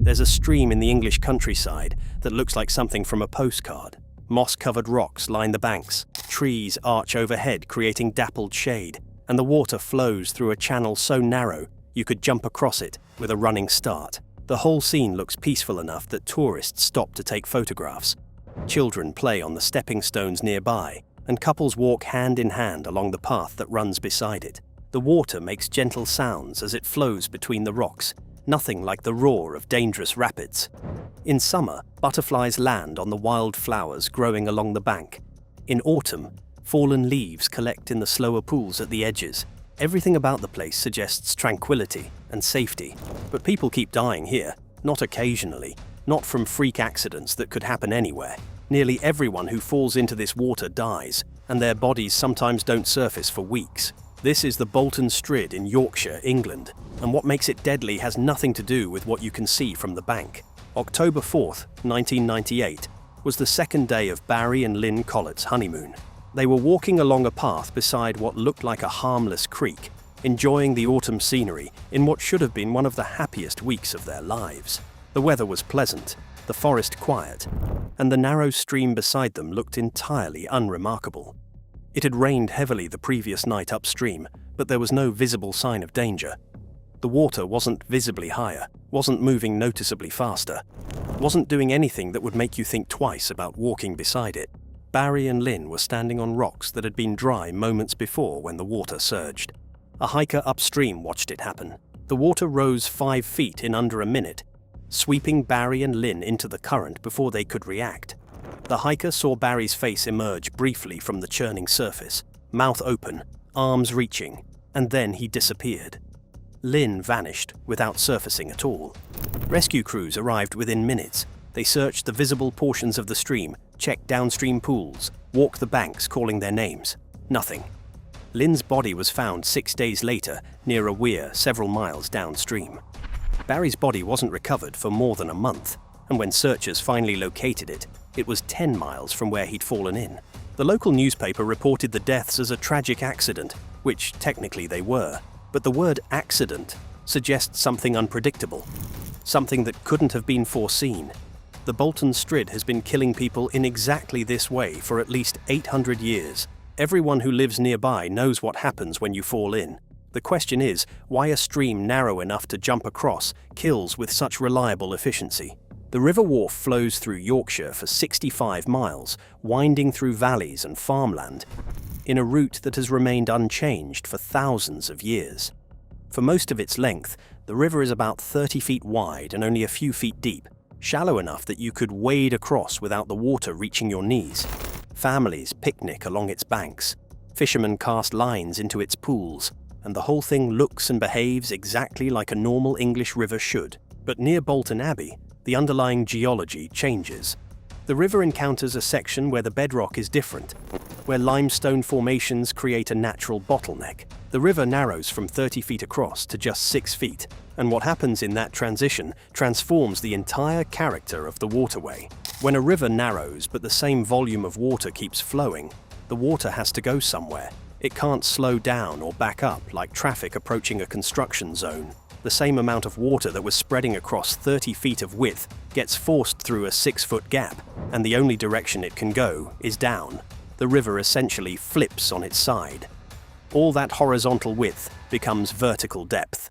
There's a stream in the English countryside that looks like something from a postcard. Moss-covered rocks line the banks, trees arch overhead creating dappled shade, and the water flows through a channel so narrow you could jump across it with a running start. The whole scene looks peaceful enough that tourists stop to take photographs. Children play on the stepping stones nearby, and couples walk hand in hand along the path that runs beside it. The water makes gentle sounds as it flows between the rocks, nothing like the roar of dangerous rapids. In summer, butterflies land on the wild flowers growing along the bank. In autumn, fallen leaves collect in the slower pools at the edges. Everything about the place suggests tranquility and safety, but people keep dying here, not occasionally, not from freak accidents that could happen anywhere. Nearly everyone who falls into this water dies, and their bodies sometimes don't surface for weeks. This is the Bolton Strid in Yorkshire, England, and what makes it deadly has nothing to do with what you can see from the bank. October 4th, 1998, was the second day of Barry and Lynn Collett's honeymoon. They were walking along a path beside what looked like a harmless creek, enjoying the autumn scenery in what should have been one of the happiest weeks of their lives. The weather was pleasant, the forest quiet, and the narrow stream beside them looked entirely unremarkable. It had rained heavily the previous night upstream, but there was no visible sign of danger. The water wasn't visibly higher, wasn't moving noticeably faster, wasn't doing anything that would make you think twice about walking beside it. Barry and Lynn were standing on rocks that had been dry moments before when the water surged. A hiker upstream watched it happen. The water rose 5 feet in under a minute, sweeping Barry and Lynn into the current before they could react. The hiker saw Barry's face emerge briefly from the churning surface, mouth open, arms reaching, and then he disappeared. Lynn vanished without surfacing at all. Rescue crews arrived within minutes. They searched the visible portions of the stream, checked downstream pools, walked the banks calling their names. Nothing. Lynn's body was found 6 days later near a weir several miles downstream. Barry's body wasn't recovered for more than a month, and when searchers finally located it, it was 10 miles from where he'd fallen in. The local newspaper reported the deaths as a tragic accident, which technically they were, but the word accident suggests something unpredictable, something that couldn't have been foreseen. The Bolton Strid has been killing people in exactly this way for at least 800 years. Everyone who lives nearby knows what happens when you fall in. The question is, why a stream narrow enough to jump across kills with such reliable efficiency? The River Wharfe flows through Yorkshire for 65 miles, winding through valleys and farmland, in a route that has remained unchanged for thousands of years. For most of its length, the river is about 30 feet wide and only a few feet deep, shallow enough that you could wade across without the water reaching your knees. Families picnic along its banks, fishermen cast lines into its pools, and the whole thing looks and behaves exactly like a normal English river should. But near Bolton Abbey, the underlying geology changes. The river encounters a section where the bedrock is different, where limestone formations create a natural bottleneck. The river narrows from 30 feet across to just 6 feet, and what happens in that transition transforms the entire character of the waterway. When a river narrows but the same volume of water keeps flowing, the water has to go somewhere. It can't slow down or back up like traffic approaching a construction zone. The same amount of water that was spreading across 30 feet of width gets forced through a 6-foot gap, and the only direction it can go is down. The river essentially flips on its side. All that horizontal width becomes vertical depth.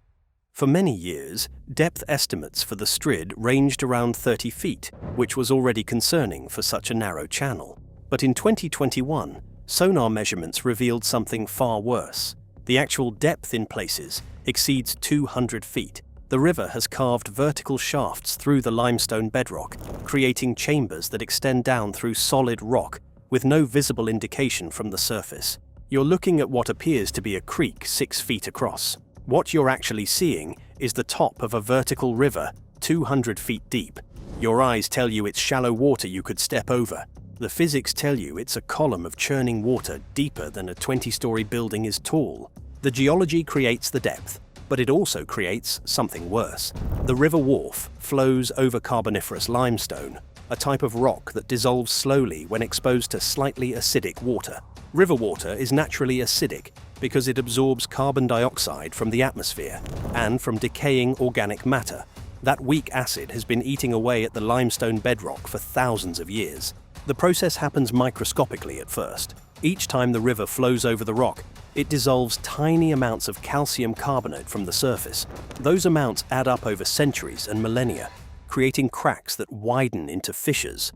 For many years, depth estimates for the Strid ranged around 30 feet, which was already concerning for such a narrow channel. But in 2021, sonar measurements revealed something far worse. The actual depth in places exceeds 200 feet. The river has carved vertical shafts through the limestone bedrock, creating chambers that extend down through solid rock with no visible indication from the surface. You're looking at what appears to be a creek 6 feet across. What you're actually seeing is the top of a vertical river 200 feet deep. Your eyes tell you it's shallow water you could step over. The physics tell you it's a column of churning water deeper than a 20-story building is tall. The geology creates the depth, but it also creates something worse. The River Wharfe flows over Carboniferous limestone, a type of rock that dissolves slowly when exposed to slightly acidic water. River water is naturally acidic because it absorbs carbon dioxide from the atmosphere and from decaying organic matter. That weak acid has been eating away at the limestone bedrock for thousands of years. The process happens microscopically at first. Each time the river flows over the rock, it dissolves tiny amounts of calcium carbonate from the surface. Those amounts add up over centuries and millennia, creating cracks that widen into fissures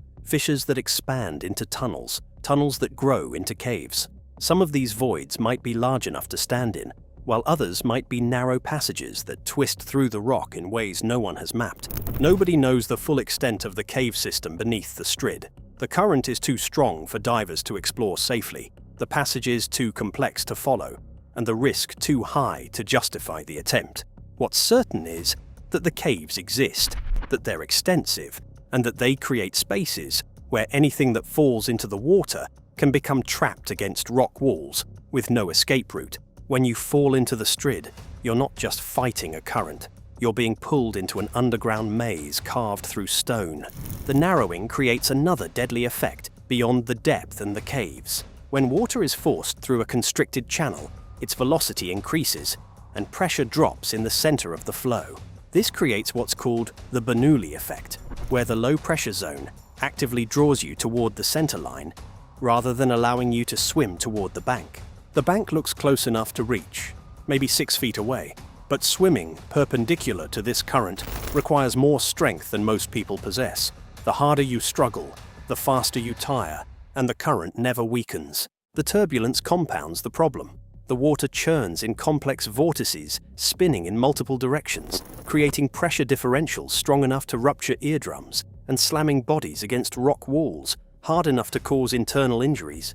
that expand into tunnels that grow into caves. Some of these voids might be large enough to stand in, while others might be narrow passages that twist through the rock in ways no one has mapped. Nobody knows the full extent of the cave system beneath the Strid. The current is too strong for divers to explore safely, the passages too complex to follow, and the risk too high to justify the attempt. What's certain is that the caves exist, that they're extensive, and that they create spaces where anything that falls into the water can become trapped against rock walls with no escape route. When you fall into the Strid, you're not just fighting a current, you're being pulled into an underground maze carved through stone. The narrowing creates another deadly effect beyond the depth and the caves. When water is forced through a constricted channel, its velocity increases and pressure drops in the center of the flow. This creates what's called the Bernoulli effect, where the low pressure zone actively draws you toward the center line rather than allowing you to swim toward the bank. The bank looks close enough to reach, maybe 6 feet away, but swimming perpendicular to this current requires more strength than most people possess. The harder you struggle, the faster you tire, and the current never weakens. The turbulence compounds the problem. The water churns in complex vortices, spinning in multiple directions, creating pressure differentials strong enough to rupture eardrums and slamming bodies against rock walls, hard enough to cause internal injuries.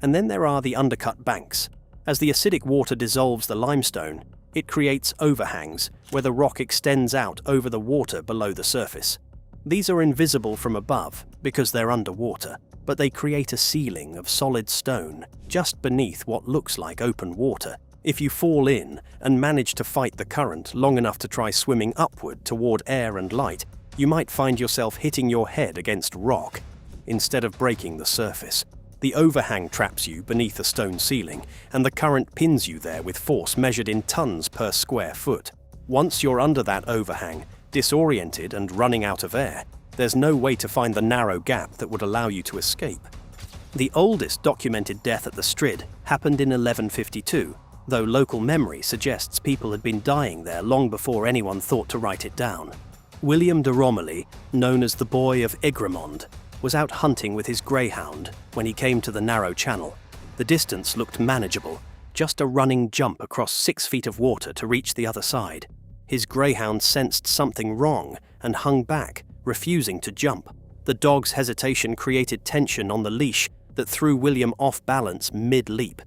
And then there are the undercut banks. As the acidic water dissolves the limestone, it creates overhangs where the rock extends out over the water below the surface. These are invisible from above because they're underwater, but they create a ceiling of solid stone just beneath what looks like open water. If you fall in and manage to fight the current long enough to try swimming upward toward air and light, you might find yourself hitting your head against rock instead of breaking the surface. The overhang traps you beneath a stone ceiling, and the current pins you there with force measured in tons per square foot. Once you're under that overhang, disoriented and running out of air, there's no way to find the narrow gap that would allow you to escape. The oldest documented death at the Strid happened in 1152, though local memory suggests people had been dying there long before anyone thought to write it down. William de Romilly, known as the Boy of Egremond, was out hunting with his greyhound when he came to the narrow channel. The distance looked manageable, just a running jump across 6 feet of water to reach the other side. His greyhound sensed something wrong and hung back, refusing to jump. The dog's hesitation created tension on the leash that threw William off balance mid-leap.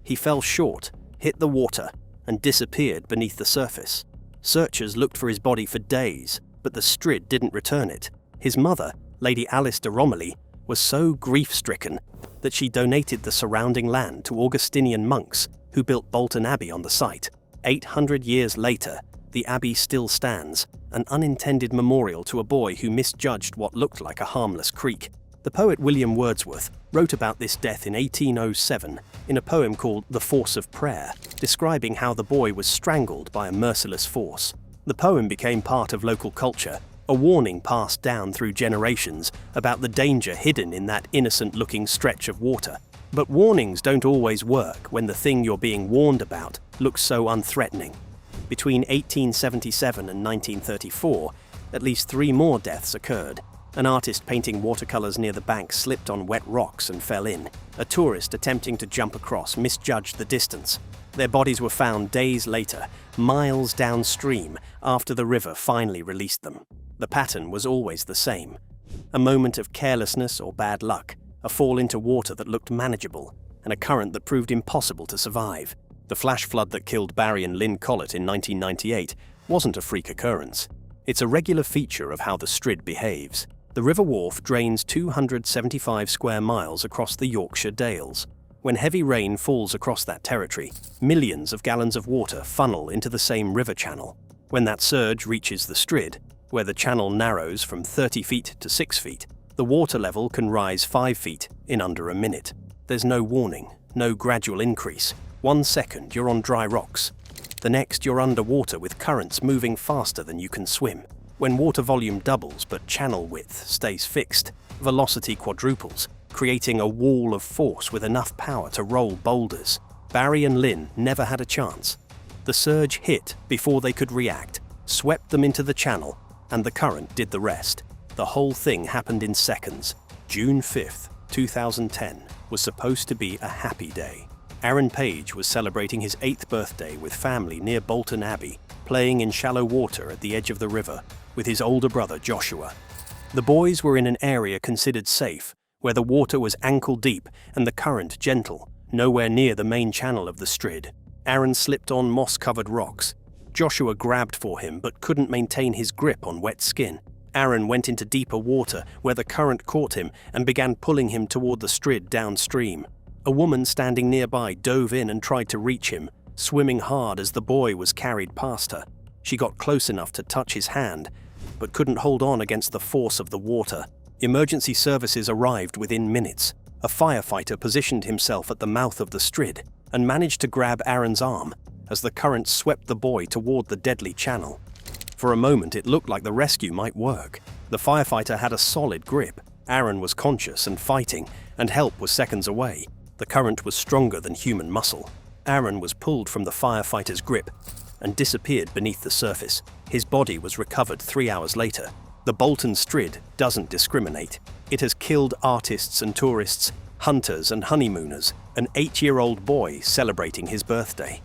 He fell short, hit the water, and disappeared beneath the surface. Searchers looked for his body for days, but the Strid didn't return it. His mother, Lady Alice de Romilly, was so grief-stricken that she donated the surrounding land to Augustinian monks who built Bolton Abbey on the site. 800 years later, the abbey still stands, an unintended memorial to a boy who misjudged what looked like a harmless creek. The poet William Wordsworth wrote about this death in 1807 in a poem called The Force of Prayer, describing how the boy was strangled by a merciless force. The poem became part of local culture, a warning passed down through generations about the danger hidden in that innocent-looking stretch of water. But warnings don't always work when the thing you're being warned about looks so unthreatening. Between 1877 and 1934, at least 3 more deaths occurred. An artist painting watercolors near the bank slipped on wet rocks and fell in. A tourist attempting to jump across misjudged the distance. Their bodies were found days later, miles downstream, after the river finally released them. The pattern was always the same. A moment of carelessness or bad luck, a fall into water that looked manageable, and a current that proved impossible to survive. The flash flood that killed Barry and Lynn Collett in 1998 wasn't a freak occurrence. It's a regular feature of how the Strid behaves. The River Wharfe drains 275 square miles across the Yorkshire Dales. When heavy rain falls across that territory, millions of gallons of water funnel into the same river channel. When that surge reaches the Strid, where the channel narrows from 30 feet to 6 feet, the water level can rise 5 feet in under a minute. There's no warning, no gradual increase. 1 second you're on dry rocks. The next, you're underwater with currents moving faster than you can swim. When water volume doubles but channel width stays fixed, velocity quadruples, creating a wall of force with enough power to roll boulders. Barry and Lynn never had a chance. The surge hit before they could react, swept them into the channel, and the current did the rest. The whole thing happened in seconds. June 5th, 2010 was supposed to be a happy day. Aaron Page was celebrating his 8th birthday with family near Bolton Abbey, playing in shallow water at the edge of the river with his older brother Joshua. The boys were in an area considered safe, where the water was ankle deep and the current gentle, nowhere near the main channel of the Strid. Aaron slipped on moss-covered rocks. Joshua grabbed for him but couldn't maintain his grip on wet skin. Aaron went into deeper water where the current caught him and began pulling him toward the Strid downstream. A woman standing nearby dove in and tried to reach him, swimming hard as the boy was carried past her. She got close enough to touch his hand, but couldn't hold on against the force of the water. Emergency services arrived within minutes. A firefighter positioned himself at the mouth of the Strid and managed to grab Aaron's arm as the current swept the boy toward the deadly channel. For a moment, it looked like the rescue might work. The firefighter had a solid grip. Aaron was conscious and fighting, and help was seconds away. The current was stronger than human muscle. Aaron was pulled from the firefighter's grip and disappeared beneath the surface. His body was recovered 3 hours later. The Bolton Strid doesn't discriminate. It has killed artists and tourists, hunters and honeymooners, an 8-year-old boy celebrating his birthday.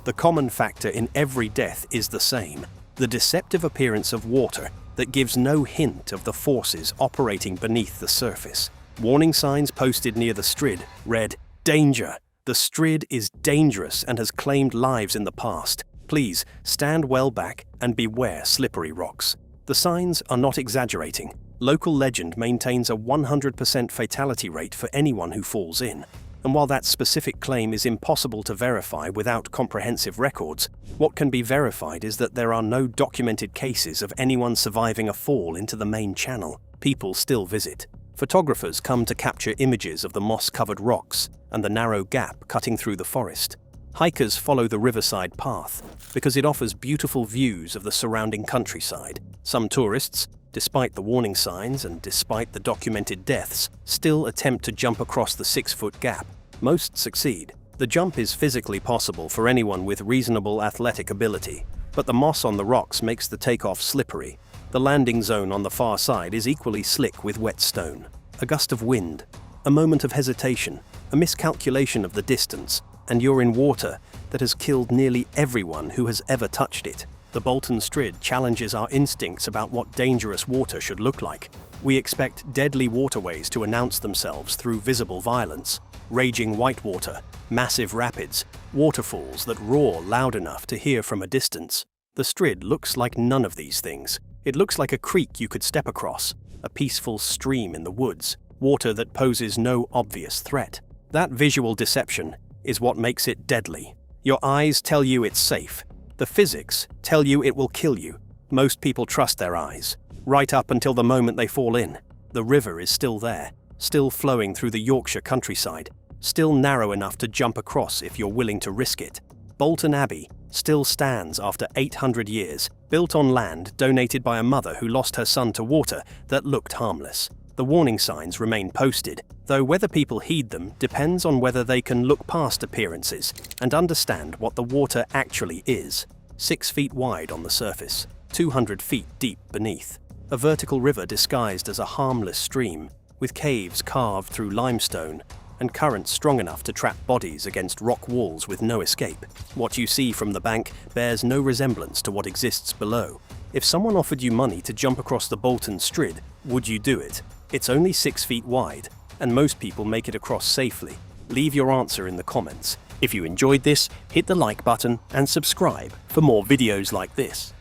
The common factor in every death is the same: the deceptive appearance of water that gives no hint of the forces operating beneath the surface. Warning signs posted near the Strid read, "Danger! The Strid is dangerous and has claimed lives in the past. Please stand well back and beware slippery rocks." The signs are not exaggerating. Local legend maintains a 100% fatality rate for anyone who falls in. And while that specific claim is impossible to verify without comprehensive records, what can be verified is that there are no documented cases of anyone surviving a fall into the main channel. People still visit. Photographers come to capture images of the moss-covered rocks and the narrow gap cutting through the forest. Hikers follow the riverside path because it offers beautiful views of the surrounding countryside. Some tourists, despite the warning signs and despite the documented deaths, still attempt to jump across the 6-foot gap. Most succeed. The jump is physically possible for anyone with reasonable athletic ability, but the moss on the rocks makes the takeoff slippery. The landing zone on the far side is equally slick with wet stone. A gust of wind, a moment of hesitation, a miscalculation of the distance, and you're in water that has killed nearly everyone who has ever touched it. The Bolton Strid challenges our instincts about what dangerous water should look like. We expect deadly waterways to announce themselves through visible violence: raging whitewater, massive rapids, waterfalls that roar loud enough to hear from a distance. The Strid looks like none of these things. It looks like a creek you could step across, a peaceful stream in the woods, water that poses no obvious threat. That visual deception is what makes it deadly. Your eyes tell you it's safe. The physics tell you it will kill you. Most people trust their eyes, right up until the moment they fall in. The river is still there, still flowing through the Yorkshire countryside, still narrow enough to jump across if you're willing to risk it. Bolton Abbey still stands after 800 years, built on land donated by a mother who lost her son to water that looked harmless. The warning signs remain posted, though whether people heed them depends on whether they can look past appearances and understand what the water actually is. 6 feet wide on the surface, 200 feet deep beneath. A vertical river disguised as a harmless stream, with caves carved through limestone and currents strong enough to trap bodies against rock walls with no escape. What you see from the bank bears no resemblance to what exists below. If someone offered you money to jump across the Bolton Strid, would you do it? It's only 6 feet wide, and most people make it across safely. Leave your answer in the comments. If you enjoyed this, hit the like button and subscribe for more videos like this.